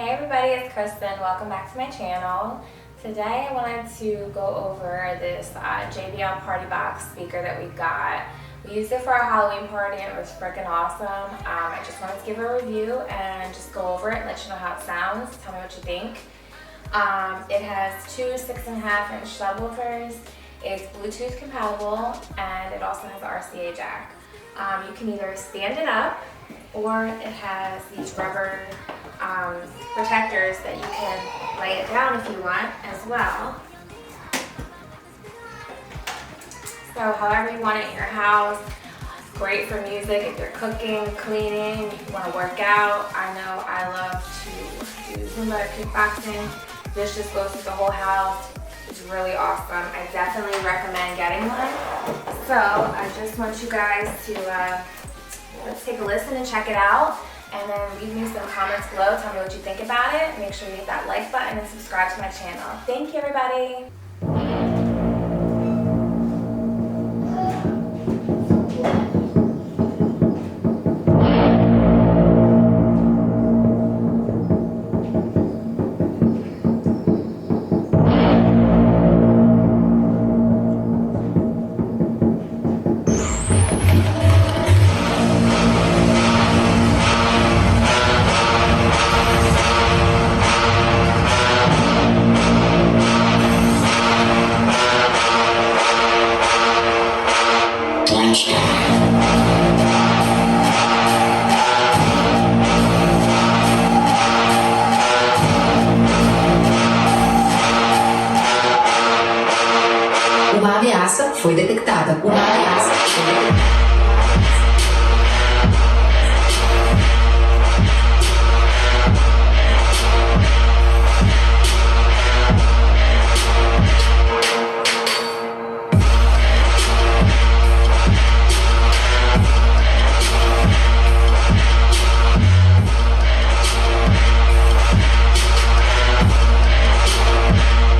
Hey everybody, it's Kristen. Welcome back to my channel. Today I wanted to go over this JBL Partybox speaker that we got. We used it for our Halloween party and it was freaking awesome. I just wanted to give a review and just go over it and let you know how it sounds. Tell me what you think. It has two 6.5-inch subwoofers. It's Bluetooth compatible and it also has an RCA jack. You can either stand it up or it has these rubber protectors that you can lay it down if you want as well. So however you want it in your house. Great for music if you're cooking, cleaning, you want to work out. I know I love to do Zumba or kickboxing. This just goes through the whole house. It's really awesome. I definitely recommend getting one. So I just want you guys to let's take a listen and check it out. And then leave me some comments below. Tell me what you think about it. Make sure you hit that like button and subscribe to my channel. Thank you, everybody. Uma ameaça foi detectada. Uma ameaça foi detectada.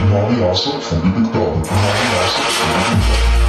Uma ameaça foi detectada. Uma ameaça foi detectada.